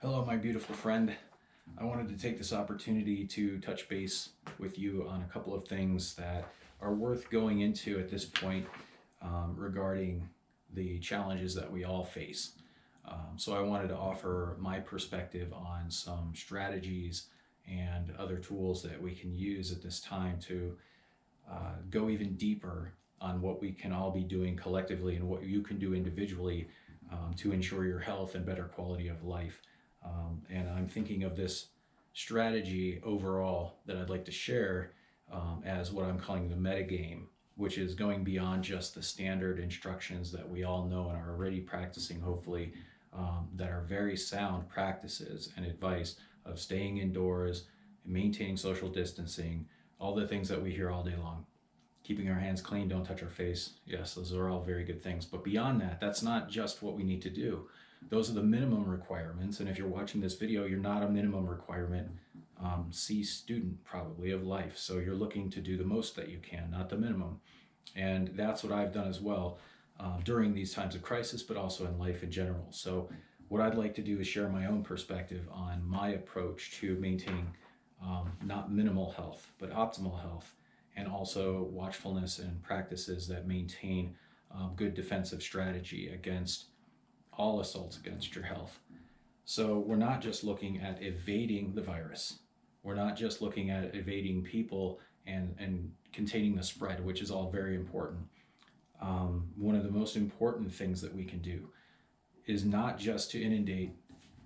Hello, my beautiful friend. I wanted to take this opportunity to touch base with you on a couple of things that are worth going into at this point regarding the challenges that we all face. So I wanted to offer my perspective on some strategies and other tools that we can use at this time to go even deeper on what we can all be doing collectively and what you can do individually to ensure your health and better quality of life. And I'm thinking of this strategy overall that I'd like to share as what I'm calling the metagame, which is going beyond just the standard instructions that we all know and are already practicing, hopefully, that are very sound practices and advice of staying indoors, maintaining social distancing, all the things that we hear all day long. Keeping our hands clean, don't touch our face. Yes, those are all very good things. But beyond that, that's not just what we need to do. Those are the minimum requirements. And if you're watching this video, you're not a minimum requirement C student probably of life. So you're looking to do the most that you can, not the minimum. And that's what I've done as well during these times of crisis, but also in life in general. So what I'd like to do is share my own perspective on my approach to maintaining not minimal health, but optimal health, and also watchfulness and practices that maintain good defensive strategy against all assaults against your health. So we're not just looking at evading the virus. We're not just looking at evading people and containing the spread, which is all very important. One of the most important things that we can do is not just to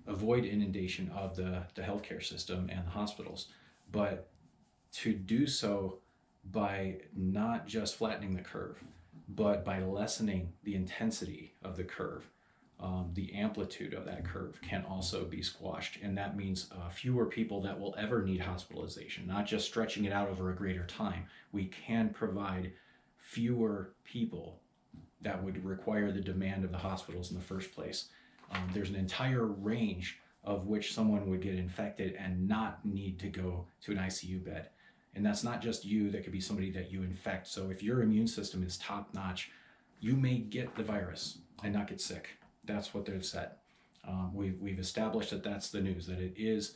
avoid inundation of the healthcare system and the hospitals, but to do so by not just flattening the curve, but by lessening the intensity of the curve. The amplitude of that curve can also be squashed, and that means fewer people that will ever need hospitalization, not just stretching it out over a greater time. We can provide fewer people that would require the demand of the hospitals in the first place. There's an entire range of which someone would get infected and not need to go to an ICU bed. And that's not just you, that could be somebody that you infect. So if your immune system is top notch, you may get the virus and not get sick. That's what they've said. We've established that that's the news, that it is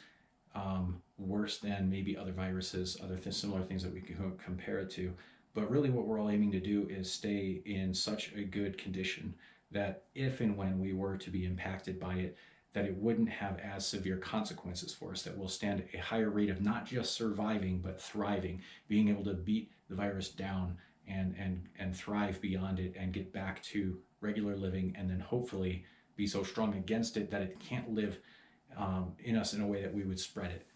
worse than maybe other viruses, similar things that we can compare it to. But really what we're all aiming to do is stay in such a good condition that if and when we were to be impacted by it, that it wouldn't have as severe consequences for us, that we'll stand a higher rate of not just surviving, but thriving, being able to beat the virus down and thrive beyond it and get back to regular living, and then hopefully be so strong against it that it can't live in us in a way that we would spread it.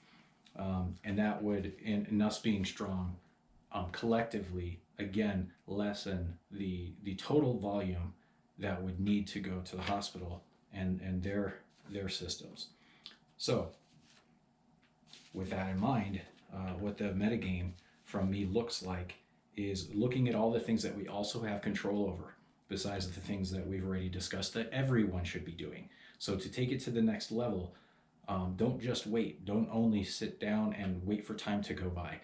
And that would, in us being strong, collectively, again, lessen the total volume that would need to go to the hospital and their systems. So with that in mind, what the metagame from me looks like is looking at all the things that we also have control over, besides the things that we've already discussed that everyone should be doing. So to take it to the next level, don't just wait. Don't only sit down and wait for time to go by.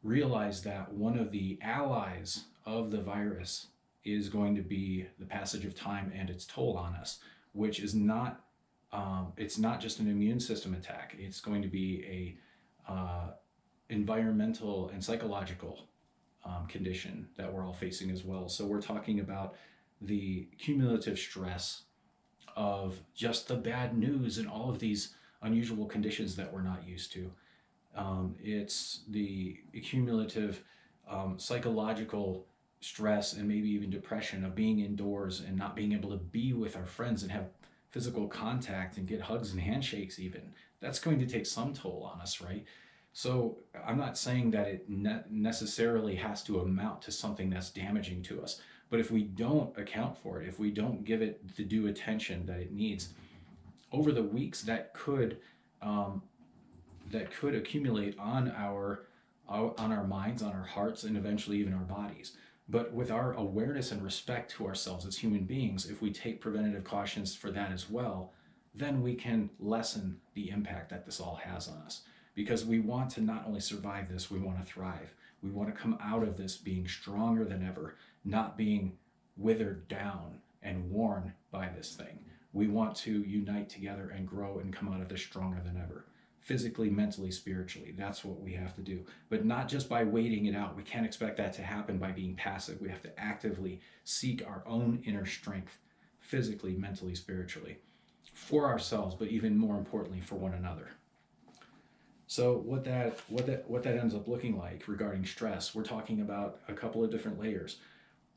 Realize that one of the allies of the virus is going to be the passage of time and its toll on us, which is not, it's not just an immune system attack. It's going to be a environmental and psychological condition that we're all facing as well. So we're talking about the cumulative stress of just the bad news and all of these unusual conditions that we're not used to. It's the cumulative psychological stress and maybe even depression of being indoors and not being able to be with our friends and have physical contact and get hugs and handshakes even. That's going to take some toll on us, right? So I'm not saying that it necessarily has to amount to something that's damaging to us, but if we don't account for it, if we don't give it the due attention that it needs, over the weeks that could accumulate on our minds, on our hearts, and eventually even our bodies. But with our awareness and respect to ourselves as human beings, if we take preventative cautions for that as well, then we can lessen the impact that this all has on us. Because we want to not only survive this, we want to thrive. We want to come out of this being stronger than ever, not being withered down and worn by this thing. We want to unite together and grow and come out of this stronger than ever. Physically, mentally, spiritually. That's what we have to do. But not just by waiting it out. We can't expect that to happen by being passive. We have to actively seek our own inner strength, physically, mentally, spiritually, for ourselves, but even more importantly, for one another. So what that ends up looking like regarding stress, we're talking about a couple of different layers.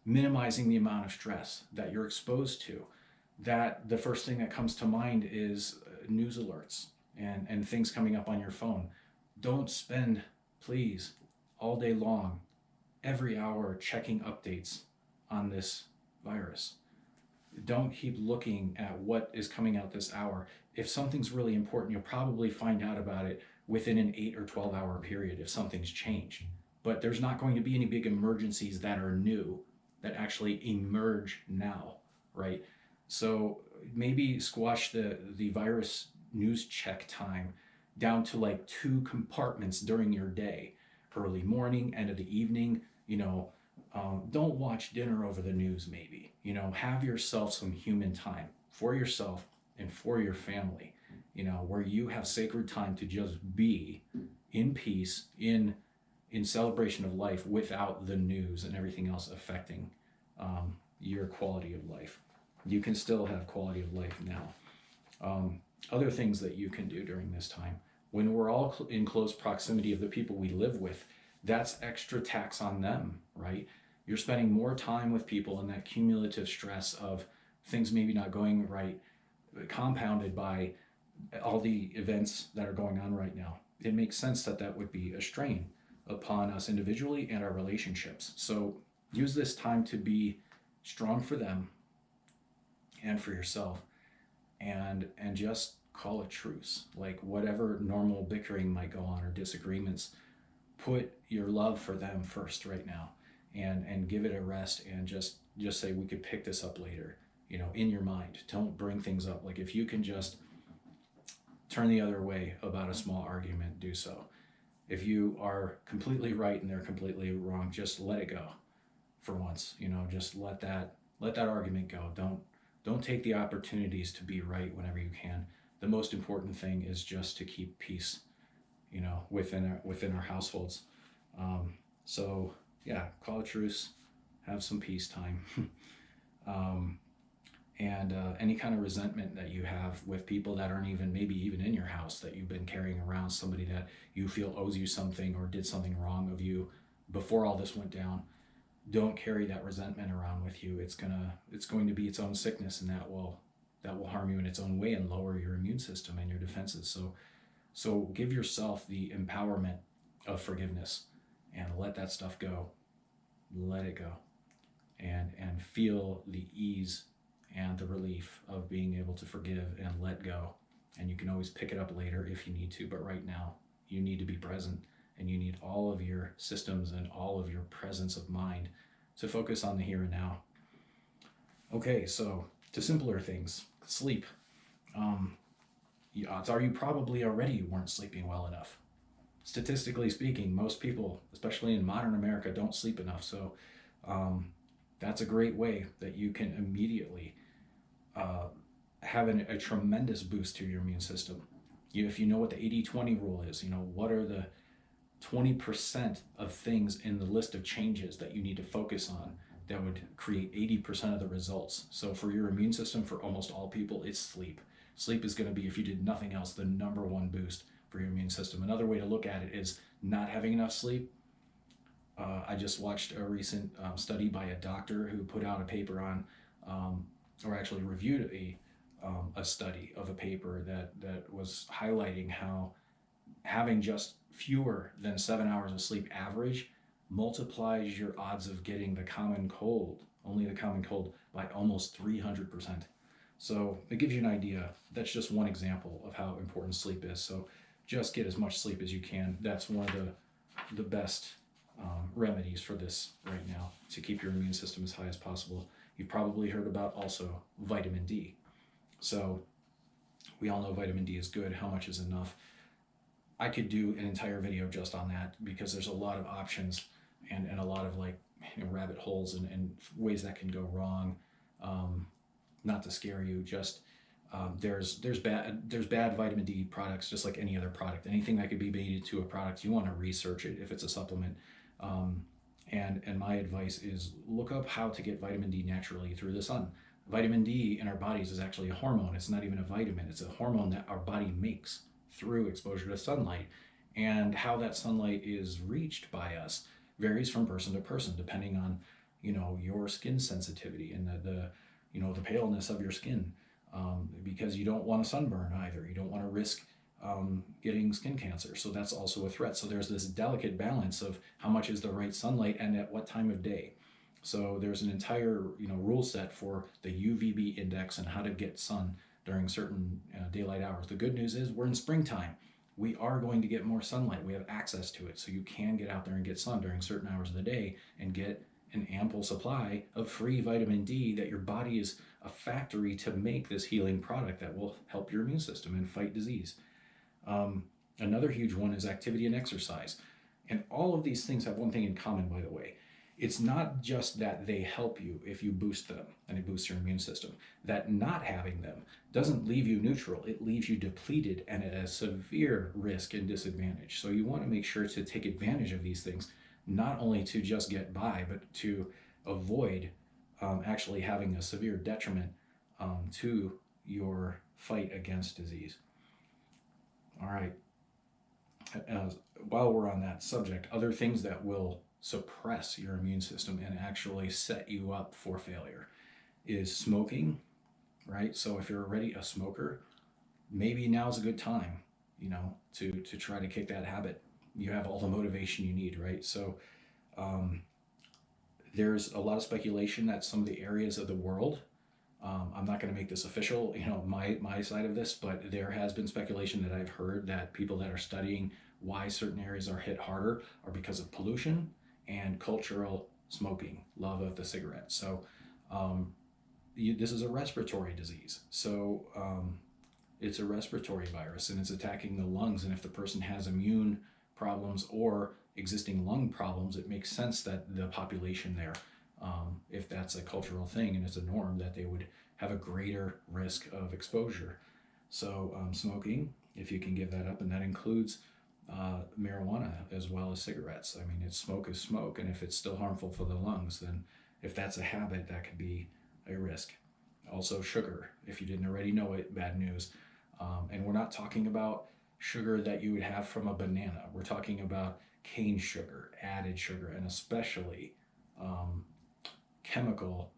Minimizing the amount of stress that you're exposed to. That the first thing that comes to mind is news alerts and things coming up on your phone. Don't spend, please, all day long, every hour checking updates on this virus. Don't keep looking at what is coming out this hour. If something's really important, you'll probably find out about it within an 8 or 12 hour period if something's changed. But there's not going to be any big emergencies that are new that actually emerge now, right? So maybe squash the virus news check time down to like 2 compartments during your day, early morning, end of the evening. Don't watch dinner over the news. Maybe have yourself some human time for yourself and for your family, where you have sacred time to just be in peace, in celebration of life, without the news and everything else affecting your quality of life. You can still have quality of life now. Other things that you can do during this time, when we're all in close proximity of the people we live with, that's extra tax on them, right? You're spending more time with people, and that cumulative stress of things maybe not going right, compounded by all the events that are going on right now. It makes sense that would be a strain upon us individually and our relationships. So use this time to be strong for them and for yourself, and just call a truce. Like whatever normal bickering might go on or disagreements, put your love for them first right now, and give it a rest, and just say we could pick this up later, in your mind. Don't bring things up. Like if you can just turn the other way about a small argument, do so. If you are completely right and they're completely wrong, just let it go for once. Just let that argument go. Don't take the opportunities to be right whenever you can. The most important thing is just to keep peace, within our households. So yeah, call a truce, have some peace time. And any kind of resentment that you have with people that aren't maybe even in your house, that you've been carrying around, somebody that you feel owes you something or did something wrong of you before all this went down, don't carry that resentment around with you. It's going to be its own sickness, and that will harm you in its own way and lower your immune system and your defenses. So give yourself the empowerment of forgiveness and let that stuff go. Let it go, and feel the ease and the relief of being able to forgive and let go. And you can always pick it up later if you need to, but right now you need to be present, and you need all of your systems and all of your presence of mind to focus on the here and now. Okay, so to simpler things, sleep. Odds are you probably already weren't sleeping well enough. Statistically speaking, most people, especially in modern America, don't sleep enough. So that's a great way that you can immediately have a tremendous boost to your immune system. If you know what the 80-20 rule is, what are the 20% of things in the list of changes that you need to focus on that would create 80% of the results. So for your immune system, for almost all people, it's sleep. Sleep is going to be, if you did nothing else, the number one boost for your immune system. Another way to look at it is not having enough sleep. I just watched a recent study by a doctor who put out a paper on, or actually reviewed a study of a paper that was highlighting how having just fewer than 7 hours of sleep average multiplies your odds of getting the common cold, only the common cold, by almost 300%. So it gives you an idea. That's just one example of how important sleep is. So just get as much sleep as you can. That's one of the best remedies for this right now, to keep your immune system as high as possible. You've probably heard about also vitamin D. So we all know vitamin D is good. How much is enough? I could do an entire video just on that, because there's a lot of options and a lot of rabbit holes and ways that can go wrong. Not to scare you, just There's bad vitamin D products, just like any other product. Anything that could be made into a product, you want to research it if it's a supplement. Um, and my advice is look up how to get vitamin D naturally through the sun. Vitamin D in our bodies is actually a hormone. It's not even a vitamin. It's a hormone that our body makes through exposure to sunlight. And how that sunlight is reached by us varies from person to person, depending on, your skin sensitivity and the paleness of your skin. Because you don't want a sunburn either. You don't want to risk getting skin cancer. So that's also a threat. So there's this delicate balance of how much is the right sunlight and at what time of day. So there's an entire rule set for the UVB index and how to get sun during certain daylight hours. The good news is we're in springtime. We are going to get more sunlight. We have access to it. So you can get out there and get sun during certain hours of the day and get an ample supply of free vitamin D that your body is a factory to make this healing product that will help your immune system and fight disease. Another huge one is activity and exercise. And all of these things have one thing in common, by the way. It's not just that they help you if you boost them and it boosts your immune system. That not having them doesn't leave you neutral. It leaves you depleted and at a severe risk and disadvantage. So you want to make sure to take advantage of these things, not only to just get by, but to avoid actually having a severe detriment to your fight against disease. All right. While we're on that subject, other things that will suppress your immune system and actually set you up for failure is smoking, right? So if you're already a smoker, maybe now's a good time, to try to kick that habit. You have all the motivation you need, right? So um, there's a lot of speculation that some of the areas of the world, I'm not going to make this official, my side of this, but there has been speculation that I've heard that people that are studying why certain areas are hit harder are because of pollution and cultural smoking, love of the cigarette. So this is a respiratory disease. So it's a respiratory virus and it's attacking the lungs. And if the person has immune problems or existing lung problems, it makes sense that the population there, if that's a cultural thing and it's a norm, that they would have a greater risk of exposure. So smoking, if you can give that up, and that includes marijuana as well as cigarettes. I mean, smoke is smoke, and if it's still harmful for the lungs, then if that's a habit, that could be a risk. Also, sugar, if you didn't already know it, bad news. And we're not talking about sugar that you would have from a banana. We're talking about cane sugar, added sugar, and especially chemical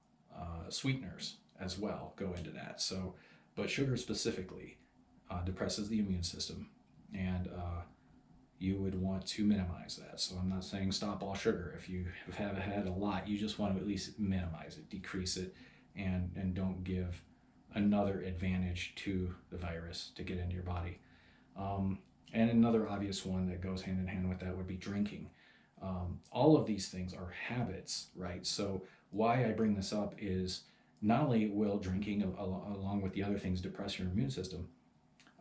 sweeteners as well go into that. So, but sugar specifically depresses the immune system, and you would want to minimize that. So I'm not saying stop all sugar. If you have had a lot, you just want to at least minimize it, decrease it, and don't give another advantage to the virus to get into your body. And another obvious one that goes hand in hand with that would be drinking. All of these things are habits, right? So why I bring this up is not only will drinking, along with the other things, depress your immune system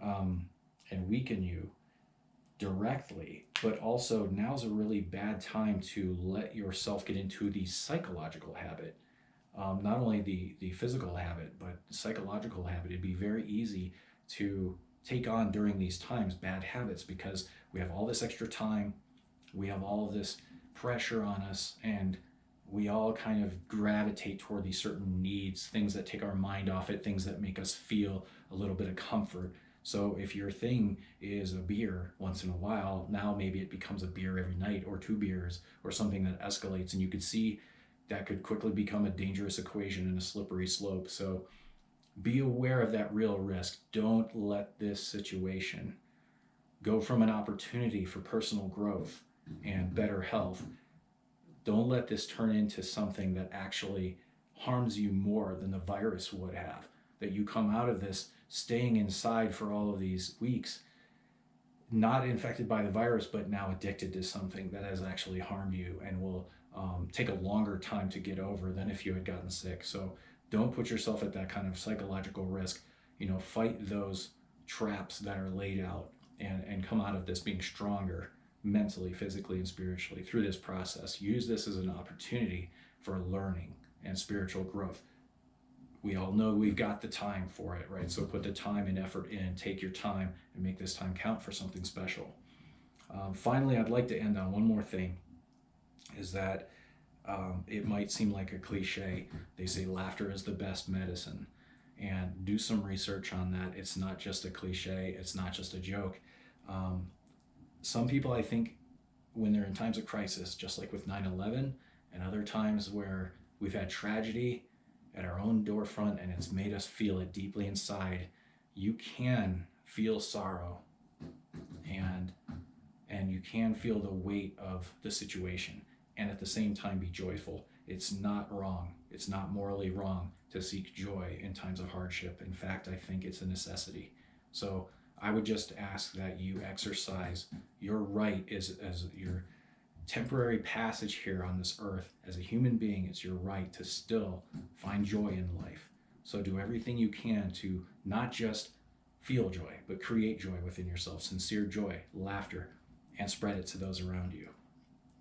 and weaken you directly, but also now's a really bad time to let yourself get into the psychological habit. Not only the physical habit, but the psychological habit. It'd be very easy to take on during these times bad habits because we have all this extra time, we have all of this pressure on us, and we all kind of gravitate toward these certain needs, things that take our mind off it, things that make us feel a little bit of comfort. So if your thing is a beer once in a while, now maybe it becomes a beer every night or 2 beers or something that escalates, and you could see that could quickly become a dangerous equation and a slippery slope. So be aware of that real risk. Don't let this situation go from an opportunity for personal growth and better health. Don't let this turn into something that actually harms you more than the virus would have. That you come out of this staying inside for all of these weeks, not infected by the virus, but now addicted to something that has actually harmed you and will take a longer time to get over than if you had gotten sick. So don't put yourself at that kind of psychological risk. Fight those traps that are laid out and come out of this being stronger mentally, physically, and spiritually through this process. Use this as an opportunity for learning and spiritual growth. we all know we've got the time for it, right? So put the time and effort in, take your time, and make this time count for something special. Finally, I'd like to end on one more thing, is that it might seem like a cliche. They say laughter is the best medicine. And do some research on that. It's not just a cliche, it's not just a joke. Some people, I think, when they're in times of crisis, just like with 9/11 and other times where we've had tragedy at our own doorfront and it's made us feel it deeply inside, you can feel sorrow and you can feel the weight of the situation and at the same time be joyful. It's not wrong. It's not morally wrong to seek joy in times of hardship. In fact, I think it's a necessity. So I would just ask that you exercise your right as your temporary passage here on this earth. As a human being, it's your right to still find joy in life. So do everything you can to not just feel joy, but create joy within yourself, sincere joy, laughter, and spread it to those around you.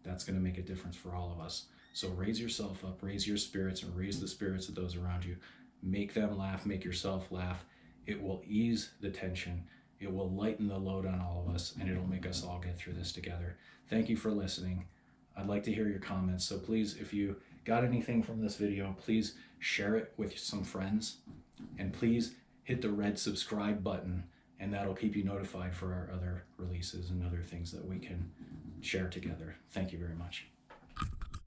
That's going to make a difference for all of us. So raise yourself up, raise your spirits, and raise the spirits of those around you. Make them laugh, make yourself laugh. It will ease the tension. It will lighten the load on all of us, and it'll make us all get through this together. Thank you for listening. I'd like to hear your comments. So please, if you got anything from this video, please share it with some friends. And please hit the red subscribe button, and that'll keep you notified for our other releases and other things that we can share together. Thank you very much.